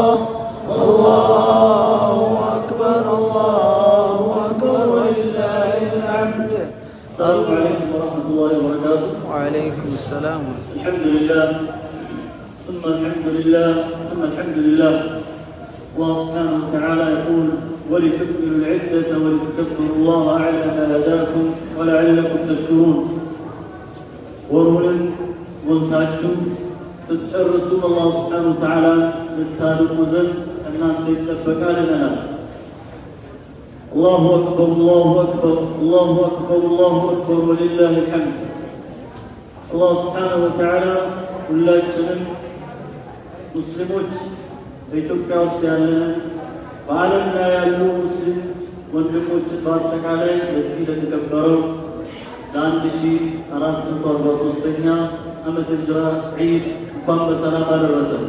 الله أكبر ولله الحمد. السلام عليكم ورحمة الله وبركاته. وعليكم السلام. الحمد لله ثم الحمد لله ثم الحمد لله. الله سبحانه وتعالى يقول: ولتكملوا العدة ولتكبروا الله على ما هداكم ولعلكم تشكرون. ورولن ولتاتشو ستጨርሱም الله سبحانه وتعالى ልታልቁ ዘንድ እናንተ ይጠበቃል ይላል። الله أكبر الله أكبر الله أكبر الله أكبر ولله الحمد. الله سبحانه وتعالى ሁላችንም ሙስሊሞች በኢትዮጵያ ውስጥ ያለንን በዓለም ላይ ያሉ ሙስሊም ወንድሞችን በአጠቃላይ በዚህ ለተከበረው ለ1443ኛ ዓመተ ሂጅራ ዒድ እንኳን በሰላም አደረሰን።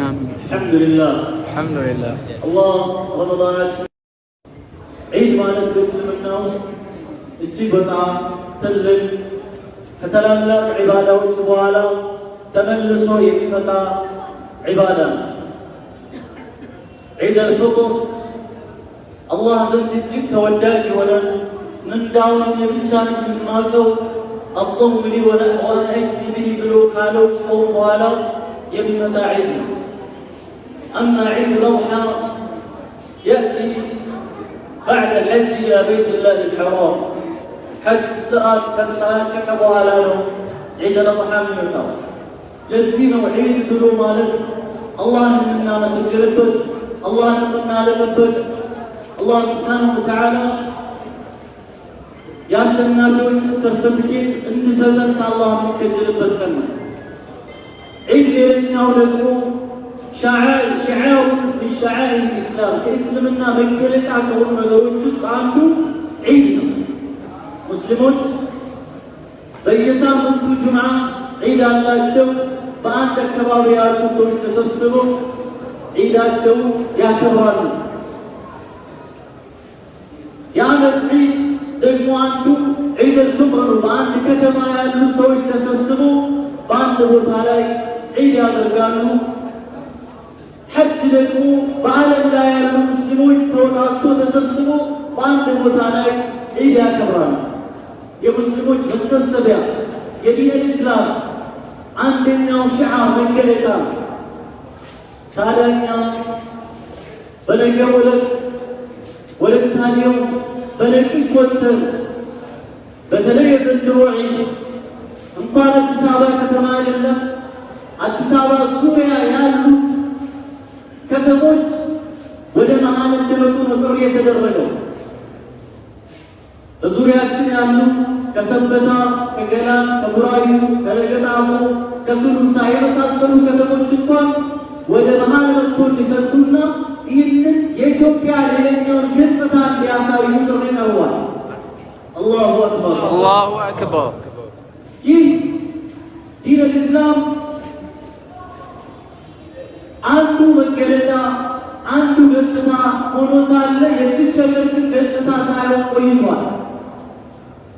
አሚን። አልሐምዱሊላህ አልሐምዱሊላህ። አላህ ረመዳናችን ዒድ ማለት በእስልምና ውስጥ እጅግ በጣም ትልቅ ከተላላቅ ዒባዳዎች በኋላ ተመልሶ የሚመጣ ዒባዳ ነው። ዒድ አልፍጥር አላህ ዘንድ እጅግ ተወዳጅ የሆነ ምንዳውን የብቻ ነው የማውቀው الصوم لي وأنا أجزي به بلو قالوا صوم ولا يبمة عيد. أما عيد الأضحى يأتي بعد الحج إلى بيت الله الحرام. حج ساعات قد تلاقى ولا عيد الأضحى من متى يزين وعيد بلو مالت الله منا مسجلبت الله منا لبت الله سبحانه وتعالى የአሸናፊዎችን ሰርተፊኬት እንዲሰጠን ከአላህ የሚከጀልበት ቀን ነው። ዒድ ሌላኛው ደግሞ ሸዓኢር ሚን ሸዓኢር ኢስላም ከእስልምና መገለጫ ከሆኑ ነገሮች ውስጥ አንዱ ዒድ ነው። ሙስሊሞች በየሳምንቱ ጁምዓ ዒድ አላቸው። በአንድ አካባቢ ያሉ ሰዎች ተሰብስበው ዒዳቸው ያከብራሉ። የዓመት ዒድ ደግሞ አንዱ ዒድ አልፍጥር ነው። በአንድ ከተማ ያሉ ሰዎች ተሰብስበው በአንድ ቦታ ላይ ዒድ ያደርጋሉ። ሐጅ ደግሞ በዓለም ላይ ያሉ ሙስሊሞች ተወጣቶ ተሰብስበው በአንድ ቦታ ላይ ዒድ ያከብራሉ። የሙስሊሞች መሰብሰቢያ የዲን ኢስላም አንደኛው ሺዓር መገለጫ ነው። ታዲያ በነገው ዕለት ወደ ስታዲየም በነቂስ ወጥተን በተለይ የዘንድሮ ዒድ እንኳን አዲስ አበባ ከተማ አይደለም አዲስ አበባ ዙሪያ ያሉት ከተሞች ወደ መሃል እንዲመጡ ነው ጥሪ የተደረገው። በዙሪያችን ያሉ ከሰንበታ፣ ከገላን፣ ከቡራዩ፣ ከለገጣፎ፣ ከሱሉልታ የመሳሰሉ ከተሞች እንኳን ወደ መሃል መጥቶ እንዲሰጡና ይህንን የኢትዮጵያ ሌላኛውን ገጽታ እንዲያሳዩ ጥሪ ቀርቧል። አላሁ አክበር አላሁ አክበር። ይህ ዲን አልእስላም አንዱ መገለጫ አንዱ ገጽታ ሆኖ ሳለ የዚች ሀገር ግን ገጽታ ሳይሆን ቆይቷል።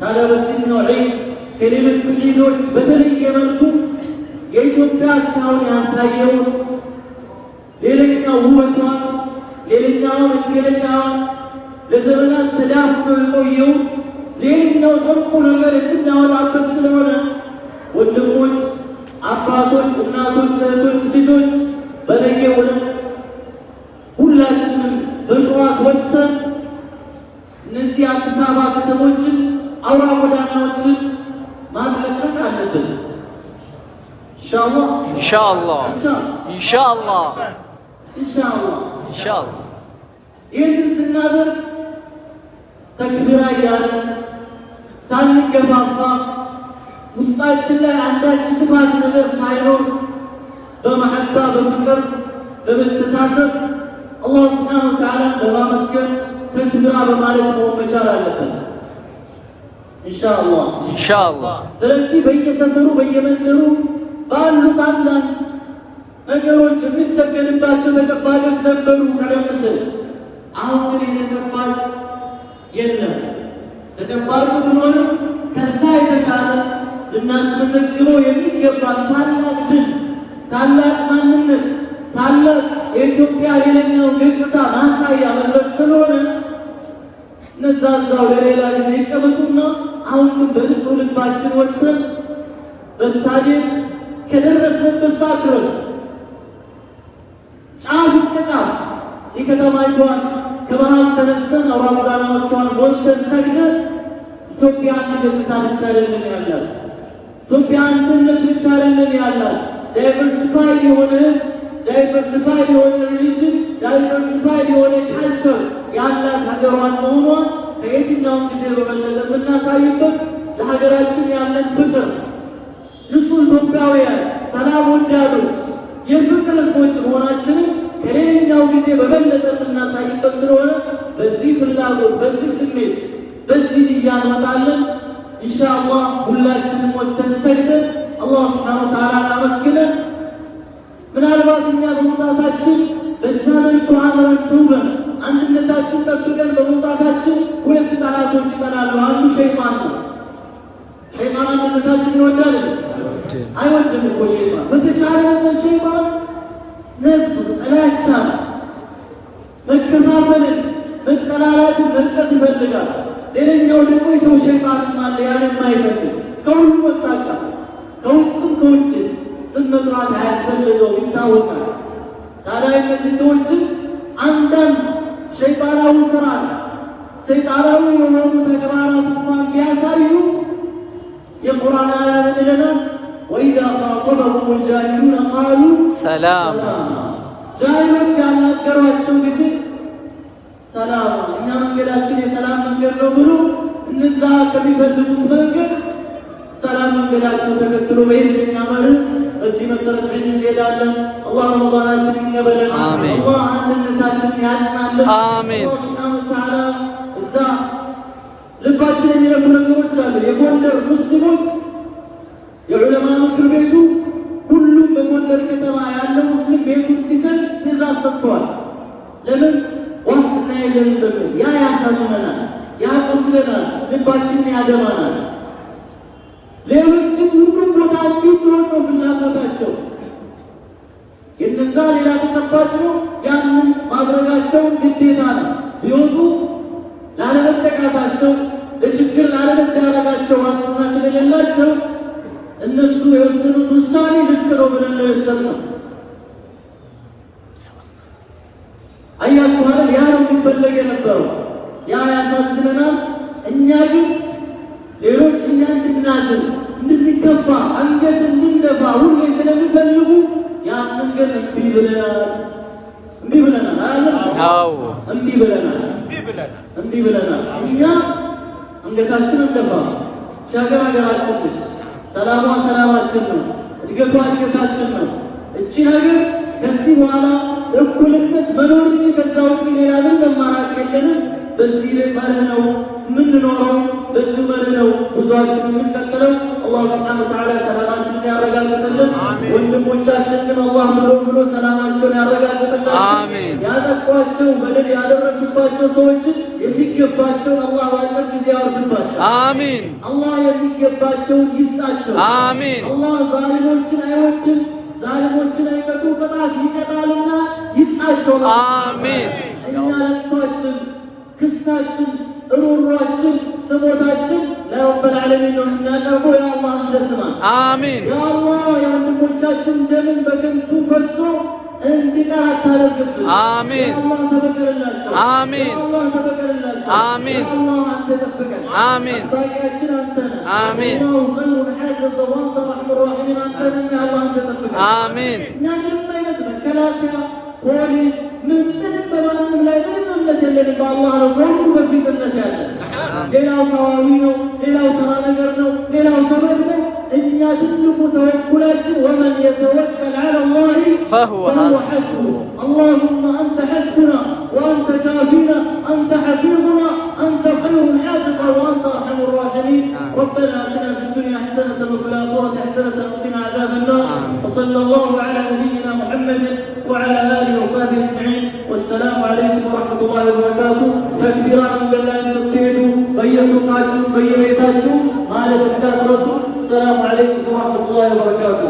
ታዲያ በዚህኛው ዒድ ከሌሎቹ ዒዶች በተለየ መልኩ የኢትዮጵያ እስካሁን ያልታየውን ሌላኛው ውበቷን ሌላኛው መገለጫዋን ለዘመናት ተዳፍኖ የቆየውን ሌላኛው ጥልቁ ነገር የምናወጣበት ስለሆነ ወንድሞች፣ አባቶች፣ እናቶች፣ እህቶች፣ ልጆች በነገው ዕለት ሁላችንም በጠዋት ወጥተን እነዚህ አዲስ አበባ ከተሞችን አውራ ጎዳናዎችን ማጥለቅለቅ አለብን። ኢንሻአላህ ኢንሻአላህ ኢንሻአላህ ኢንሻአላህ ኢንሻአላህ። ይህንን ስናደርግ ተክቢራ እያለን ሳንገፋፋ ውስጣችን ላይ አንዳች ክፋት ነገር ሳይኖር በመሐባ በፍቅር በመተሳሰብ አላህ ሱብሓነሁ ወተዓላ በማመስገን ተክቢራ በማለት መሆን መቻል አለበት። ኢንሻአላህ ኢንሻአላህ። ስለዚህ በየሰፈሩ በየመንደሩ ባሉት አንዳንድ ነገሮች የሚሰገድባቸው ተጨባጮች ነበሩ ቀደም ሲል። አሁን ግን የተጨባጭ የለም። ተጨባጩ ቢኖርም ከዛ የተሻለ ልናስመዘግበው የሚገባ ታላቅ ድል፣ ታላቅ ማንነት፣ ታላቅ የኢትዮጵያ ሌላኛው ገጽታ ማሳያ መድረክ ስለሆነ እነዛ እዛው ለሌላ ጊዜ ይቀመጡና አሁን ግን በንጹህ ልባችን ወጥተን በስታዲየም እስከደረስንበት ሰዓት ድረስ ጫፍ እስከ ጫፍ የከተማይቷን ከመሃል ተነስተን አውራ ጎዳናዎቿን ሞልተን ሰግደን ኢትዮጵያ አንድ ገጽታ ብቻ አይደለም ያላት፣ ኢትዮጵያ አንድነት ብቻ አይደለም ያላት፣ ዳይቨርሲፋይድ የሆነ ህዝብ፣ ዳይቨርሲፋይድ የሆነ ሪሊጅን፣ ዳይቨርሲፋይድ የሆነ ካልቸር ያላት ሀገሯን መሆኗን ከየትኛውም ጊዜ በበለጠ የምናሳይበት ለሀገራችን ያለን ፍቅር፣ ንጹህ ኢትዮጵያውያን፣ ሰላም ወዳዶች፣ የፍቅር ህዝቦች መሆናችንን ከሌላኛው ጊዜ በበለጠ የምናሳይበት ስለሆነ በዚህ ፍላጎት፣ በዚህ ስሜት፣ በዚህ ንያ እንመጣለን። ኢንሻአላህ ሁላችንም ወጥተን ሰግደን አላህ ሱብሓነሁ ወተዓላ አመስግነን ምናልባት እኛ በመውጣታችን በዛ መልኩ አምረን ተውበን አንድነታችን ጠብቀን በመውጣታችን ሁለት ጠላቶች ይጠላሉ። አንዱ ሸይጣን ነው። ሸይጣን አንድነታችን ይወዳል አይወድም እኮ ሸይጣን። በተቻለ መጠን ሸይጣን ነዝር፣ ጥላቻ፣ መከፋፈልን፣ መጠላላትን መርጨት ይፈልጋል። ሌላኛው ደግሞ የሰው ሸይጣንም አለ ያን የማይፈልግ ከሁሉ መጣጫ ከውስጥም ከውጭ ስም መጥራት አያስፈልገውም ይታወቃል። ታዲያ እነዚህ ሰዎችን አንዳንድ ሸይጣናዊ ስራ ሰይጣናዊ የሆኑ ተግባራት እንኳን ቢያሳዩ የቁርአን አያ ምን ይለናል? ወኢዛ ኻጠበሁም ልጃሂሉነ ቃሉ ሰላም። ጃሂሎች ያናገሯቸው ጊዜ ሰላም፣ እኛ መንገዳችን የሰላም መንገድ ነው ብሎ እነዛ ከሚፈልጉት መንገድ ሰላም መንገዳቸው ተከትሎ በይን የሚያመር በዚህ መሰረት ዒድ እንሄዳለን። አላህ ረመዳናችንን ይቀበለን። አላህ አንድነታችንን ያጽናልን። አላህ ሱብሓነሁ ወተዓላ እዛ ልባችን የሚነኩ ነገሮች አሉ። የጎንደር ሙስሊሞች የዑለማ ምክር ቤቱ ሁሉም በጎንደር ከተማ ያለ ሙስሊም ቤቱ እንዲሰጥ ትእዛዝ ሰጥተዋል። ለምን? ዋስትና የለንም በሚል ያ ያሳምመናል፣ ያቆስለናል፣ ልባችንን ያደማናል። ሌሎችም ሁሉም ቦታ እንዲሆን ነው ፍላጎታቸው። የነዛ ሌላ ተጨባጭ ነው። ያንን ማድረጋቸው ግዴታ ነው። ቢወጡ ላለመጠቃታቸው፣ ለችግር ላለመዳረጋቸው ዋስትና ስለሌላቸው እነሱ የወሰኑት ውሳኔ ልክ ነው ብለን ነው የወሰንነው። አያችሁ አይደል? ያ ነው የሚፈለግ የነበረው። ያ ያሳዝነናል። እኛ ግን ሌሎች እኛ እንድናዝን፣ እንድንከፋ፣ አንገት እንድንደፋ ሁሌ ስለሚፈልጉ ያንን ግን እምቢ ብለናል። እምቢ ብለናል አይደል? አዎ እምቢ ብለናል። እምቢ ብለናል። እኛ አንገታችን እንደፋ። ሀገር ሀገራችን ነች። ሰላሟ ሰላማችን ነው። እድገቷ እድገታችን ነው። እቺ ነገር ከዚህ በኋላ እኩልነት መኖር እንጂ ከዛ ውጭ ሌላ ምንም አማራጭ የለንም። በዚህ መርህ ነው የምንኖረው፣ በዚህ መርህ ነው ጉዟችን የምንቀጥለው። አላህ ሱብሓነሁ ወተዓላ ሰላማችንን ያረጋግጥልን። ወንድሞቻችንን አላህ ብሎ ሰላማቸውን ያረጋግጥልን። ያጠቋቸው በደል ያደረሱባቸው ሰዎችን የሚገባቸውን አላህ በአጭር ጊዜ ያወርድባቸው። አሚን። አላህ የሚገባቸውን ይስጣቸው። አሚን። አላህ ዛሊሞችን አይወድም። ዛሊሞችን አይቀጡ፣ ቅጣት ይቀጣልና ይቅጣቸው። አሚን። እኛ ለቅሷችን፣ ክሳችን፣ እሩሯችን፣ ስሞታችን ለረብል ዓለሚን ነው የምናቀርበው። ያ አላህ እንደስማ። አሚን። ያ አላህ የወንድሞቻችን ደምን በከንቱ ፈሶ እንዲቀር አታደርግብን። አሚን። ያ አላህ ተበቀልላቸው። አሚን። ያ አላህ ተበቀልላቸው። አሚን። ያ አላህ አንተ ጠብቀን። አሚን። ጠባቂያችን አንተ ነህ። አሚን። አላሁ ኸይሩን ሐፊዘ ወአንተ አርሐሙር ራሒሚን። አንተ ነህ። ያ አላህ አንተ ጠብቀን። አሚን። እኛ ምንም አይነት መከላከያ ፖሊስ ምንም በማንም ላይ ምንም እምነት የለንም። በአላህ ነው ሁሉ በፊት እምነት ያለን። ሌላው ሰዋዊ ነው፣ ሌላው ተራ ነገር ነው፣ ሌላው ሰበብ ነው። እኛ ትልቁ ተወኩላችን ወመን የተወከል ዐላ ላህ ፈሁወ ሐስቡሁ። አላሁመ አንተ ሐስቡና ወአንተ ካፊና አንተ ሐፊዙና አንተ ኸይሩል ሐፊظ ወአንተ አርሐሙር ራሒሚን። ረበና አቲና ፊ ዱንያ ሐሰነተን ወፊል አኺረቲ ሐሰነተን ወቂና ዐዛበን ናር። ወሰለላሁ ዐላ ነቢይና ሙሐመድን وعلى آله وصحبه أجمعين. والسلام عليكم ورحمة الله وبركاته. تكبيرا من قلان ستيدو بيسوقاتو بيبيتاتو مالك بكات رسول. السلام عليكم ورحمة الله وبركاته.